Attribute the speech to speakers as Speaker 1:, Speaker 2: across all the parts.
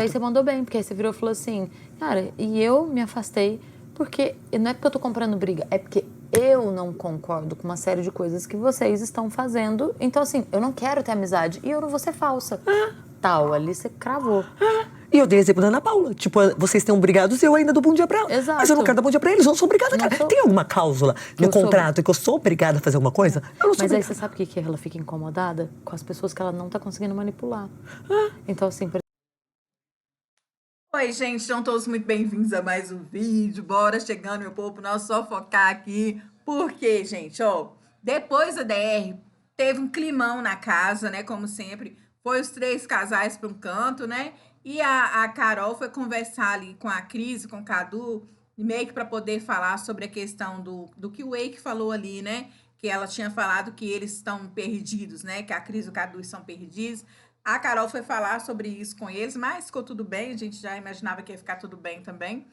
Speaker 1: Aí você mandou bem, porque aí você virou e falou assim, cara, e eu me afastei porque não é porque eu tô comprando briga, é porque eu não concordo com uma série de coisas que vocês estão fazendo. Então, assim, eu não quero ter amizade e eu não vou ser falsa. Tal, ali você cravou.
Speaker 2: E eu dei exemplo da Ana Paula. Tipo, vocês estão brigados e eu ainda dou bom dia pra ela.
Speaker 1: Exato.
Speaker 2: Mas eu não quero dar bom dia pra eles, eu não sou obrigada,
Speaker 1: Não
Speaker 2: cara.
Speaker 1: sou-
Speaker 2: Tem alguma cláusula no
Speaker 1: eu sou-
Speaker 2: contrato que eu sou obrigada a fazer alguma coisa? Eu não sou
Speaker 1: Mas aí
Speaker 2: obrigada.
Speaker 1: você sabe o que ela fica incomodada? Com as pessoas que ela não tá conseguindo manipular. Então, assim,
Speaker 3: Oi, gente, sejam todos muito bem-vindos a mais um vídeo. Bora chegando, meu povo, nós só focar aqui. Porque, gente, ó, depois da DR, teve um climão na casa, né? Como sempre, foi os três casais para um canto, né? E a Carol foi conversar ali com a Cris, com o Cadu, meio que para poder falar sobre a questão do que o Wake falou ali, né? Que ela tinha falado que eles estão perdidos, né? Que a Cris e o Cadu estão perdidos. A Carol foi falar sobre isso com eles, mas ficou tudo bem, a gente já imaginava que ia ficar tudo bem também.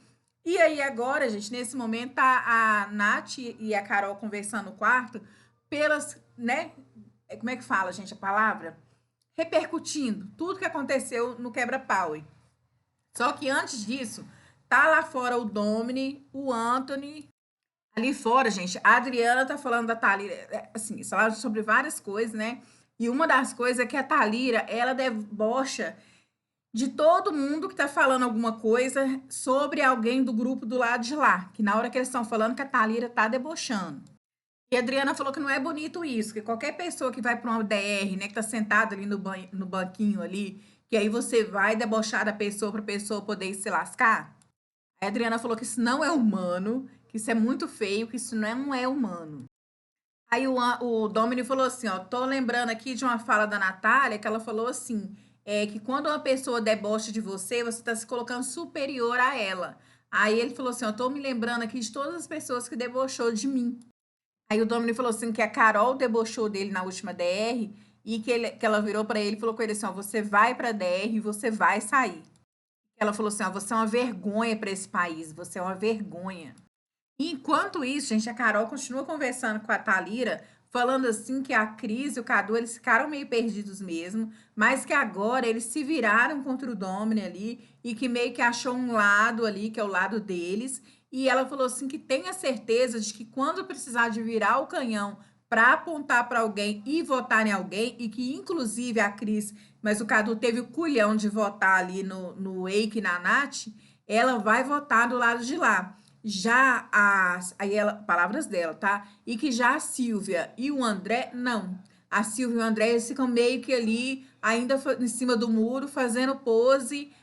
Speaker 3: E aí agora, gente, nesse momento, tá a Nath e a Carol conversando no quarto pelas, né, como é que fala, gente, a palavra? Repercutindo tudo que aconteceu no quebra-pau. Só que antes disso, tá lá fora o Domini, o Anthony. Ali fora, gente, a Adriana tá falando da Thalira, assim, falaram sobre várias coisas, né? E uma das coisas é que a Thalira, ela debocha de todo mundo que tá falando alguma coisa sobre alguém do grupo do lado de lá. Que na hora que eles estão falando que a Thalira tá debochando. E a Adriana falou que não é bonito isso, que qualquer pessoa que vai para uma DR, né, que tá sentada ali no banquinho ali, que aí você vai debochar da pessoa pra pessoa poder se lascar. A Adriana falou que isso não é humano, que isso é muito feio, que isso não é humano. Aí o Domini falou assim, ó, tô lembrando aqui de uma fala da Natália, que ela falou assim, que quando uma pessoa debocha de você, você tá se colocando superior a ela. Aí ele falou assim, ó, tô me lembrando aqui de todas as pessoas que debochou de mim. Aí o Domini falou assim, que a Carol debochou dele na última DR, e que ela virou pra ele e falou com ele assim, ó, você vai pra DR e você vai sair. Ela falou assim, ó, você é uma vergonha pra esse país, você é uma vergonha. Enquanto isso, gente, a Carol continua conversando com a Thalira, falando assim que a Cris e o Cadu, eles ficaram meio perdidos mesmo, mas que agora eles se viraram contra o Domini ali e que meio que achou um lado ali, que é o lado deles. E ela falou assim que tem a certeza de que quando precisar de virar o canhão para apontar para alguém e votar em alguém, e que inclusive a Cris, mas o Cadu teve o culhão de votar ali no Wake e na Nath, ela vai votar do lado de lá. Já aí ela, palavras dela, tá? E que já a Silvia e o André, não. A Silvia e o André, eles ficam meio que ali, ainda em cima do muro, fazendo pose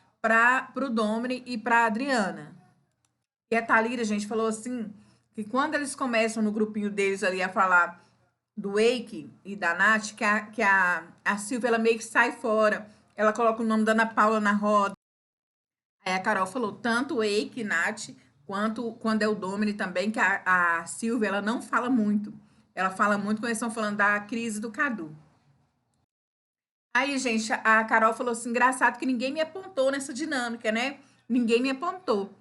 Speaker 3: pro Domini e pra Adriana. E a Thalira, gente, falou assim, que quando eles começam no grupinho deles ali a falar do Wake e da Nath, que a Silvia, ela meio que sai fora. Ela coloca o nome da Ana Paula na roda. Aí a Carol falou, tanto o Wake, Nath, quanto quando é o Domini também, que a Silvia, ela não fala muito. Ela fala muito quando eles estão falando da crise do Cadu. Aí, gente, a Carol falou assim, engraçado que ninguém me apontou nessa dinâmica, né? Ninguém me apontou.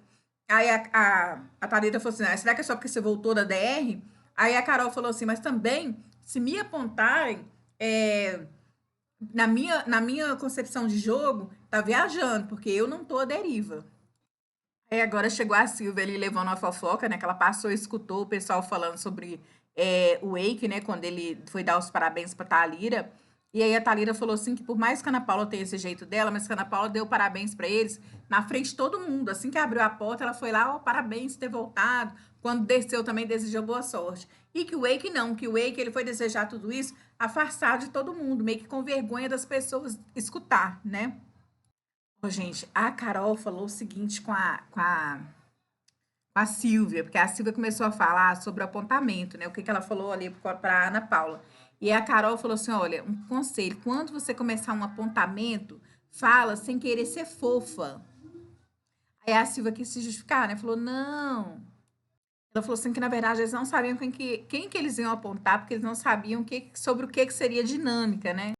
Speaker 3: Aí a Thalita falou assim, será que é só porque você voltou da DR? Aí a Carol falou assim, mas também, se me apontarem, na minha concepção de jogo, tá viajando, porque eu não tô à deriva. Aí agora chegou a Silvia ali levando uma fofoca, né? Que ela passou e escutou o pessoal falando sobre o Wake, né? Quando ele foi dar os parabéns pra Thalira. E aí a Thalira falou assim que por mais que a Ana Paula tenha esse jeito dela, mas que a Ana Paula deu parabéns pra eles na frente de todo mundo. Assim que abriu a porta, ela foi lá, ó, parabéns por ter voltado. Quando desceu também desejou boa sorte. E que o Wake não, que o Wake ele foi desejar tudo isso afastado de todo mundo, meio que com vergonha das pessoas escutar, né? Ô, gente, a Carol falou o seguinte com a Silvia, porque a Silvia começou a falar sobre o apontamento, né? O que ela falou ali para a Ana Paula. E a Carol falou assim: olha, um conselho, quando você começar um apontamento, fala sem querer ser fofa. Aí a Silvia quis se justificar, né? Falou: não. Ela falou assim que, na verdade, eles não sabiam quem que eles iam apontar, porque eles não sabiam sobre o que seria dinâmica, né?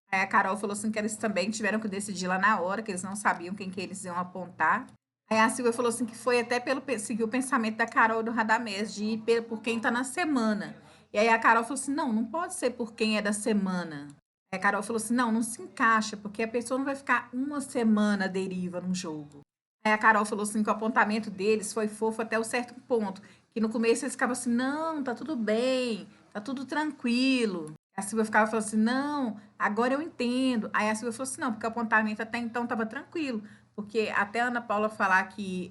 Speaker 3: Aí a Carol falou assim que eles também tiveram que decidir lá na hora, que eles não sabiam quem que eles iam apontar. Aí a Silvia falou assim que foi até seguir o pensamento da Carol e do Radamés, de ir por quem tá na semana. E aí a Carol falou assim, não pode ser por quem é da semana. Aí a Carol falou assim: não, não se encaixa, porque a pessoa não vai ficar uma semana à deriva num jogo. Aí a Carol falou assim que o apontamento deles foi fofo até um certo ponto. Que no começo eles ficavam assim: não, tá tudo bem, tá tudo tranquilo. A Silvia ficava falando assim: não, agora eu entendo. Aí a Silvia falou assim: não, porque o apontamento até então tava tranquilo. Porque até a Ana Paula falar que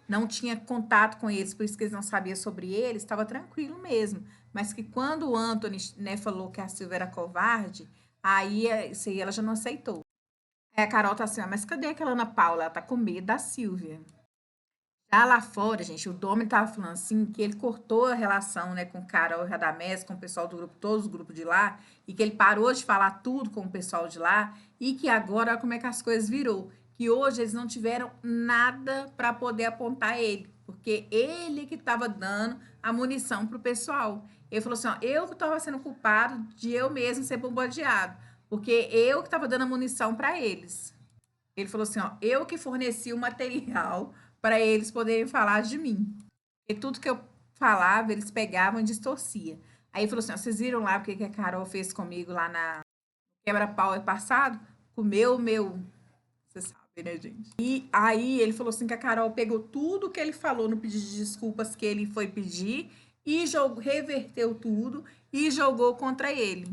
Speaker 3: não tinha contato com eles, por isso que eles não sabiam sobre eles, estava tranquilo mesmo. Mas que quando o Anthony, né, falou que a Silvia era covarde, aí isso aí ela já não aceitou. Aí a Carol tá assim: mas cadê aquela Ana Paula? Ela tá com medo da Silvia. Já lá fora, gente, o Domi tava falando assim que ele cortou a relação, né, com o Carol e Radamés, com o pessoal do grupo, todos os grupos de lá, e que ele parou de falar tudo com o pessoal de lá, e que agora, olha como é que as coisas virou. Que hoje eles não tiveram nada para poder apontar ele, porque ele que estava dando a munição pro pessoal. Ele falou assim: ó, eu que estava sendo culpado de eu mesmo ser bombardeado, porque eu que estava dando a munição para eles. Ele falou assim: ó, eu que forneci o material para eles poderem falar de mim. E tudo que eu falava, eles pegavam e distorcia. Aí ele falou assim: ó, vocês viram lá o que a Carol fez comigo lá na quebra-pau passado? Comeu o meu. Você sabe, né, gente? E aí ele falou assim que a Carol pegou tudo que ele falou no pedido de desculpas que ele foi pedir e reverteu tudo e jogou contra ele.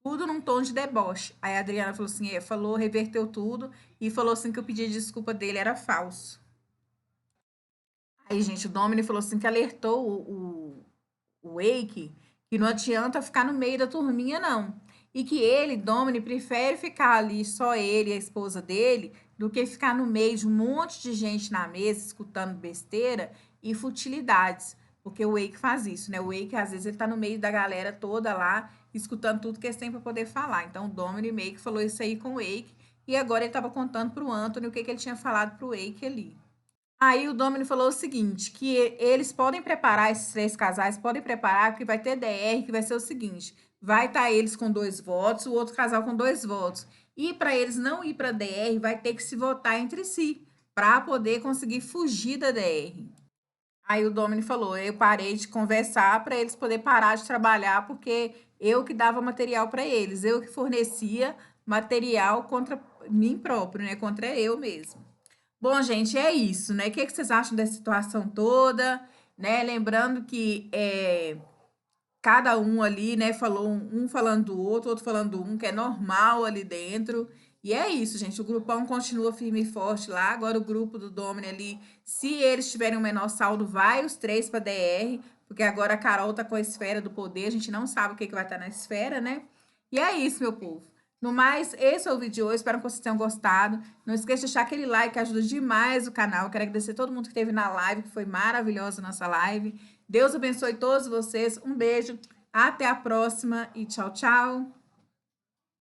Speaker 3: Tudo num tom de deboche. Aí a Adriana falou assim: falou, reverteu tudo e falou assim que o pedido de desculpa dele era falso. Aí, gente, o Domini falou assim que alertou o Wake que não adianta ficar no meio da turminha, não. E que ele, Domini, prefere ficar ali só ele e a esposa dele do que ficar no meio de um monte de gente na mesa escutando besteira e futilidades. Porque o Wake faz isso, né? O Wake, às vezes, ele tá no meio da galera toda lá, escutando tudo que eles têm para poder falar. Então, o Domini meio que falou isso aí com o Wake. E agora ele estava contando pro Anthony o que ele tinha falado pro Wake ali. Aí o Domini falou o seguinte, que eles podem preparar, esses três casais podem preparar, que vai ter DR, que vai ser o seguinte, vai estar eles com 2 votos, o outro casal com 2 votos. E para eles não ir para DR, vai ter que se votar entre si, para poder conseguir fugir da DR. Aí o Domini falou, eu parei de conversar para eles poderem parar de trabalhar, porque eu que dava material para eles, eu que fornecia material contra mim próprio, né, contra eu mesmo. Bom, gente, é isso, né? O que vocês acham dessa situação toda, né? Lembrando que cada um ali, né, falou um falando do outro falando do um, que é normal ali dentro. E é isso, gente. O grupão continua firme e forte lá. Agora o grupo do Domini ali, se eles tiverem um menor saldo, vai os 3 para DR, porque agora a Carol tá com a esfera do poder, a gente não sabe o que vai estar na esfera, né? E é isso, meu povo. No mais, esse é o vídeo de hoje. Espero que vocês tenham gostado. Não esqueça de deixar aquele like que ajuda demais o canal. Quero agradecer a todo mundo que esteve na live, que foi maravilhosa a nossa live. Deus abençoe todos vocês. Um beijo. Até a próxima e tchau, tchau.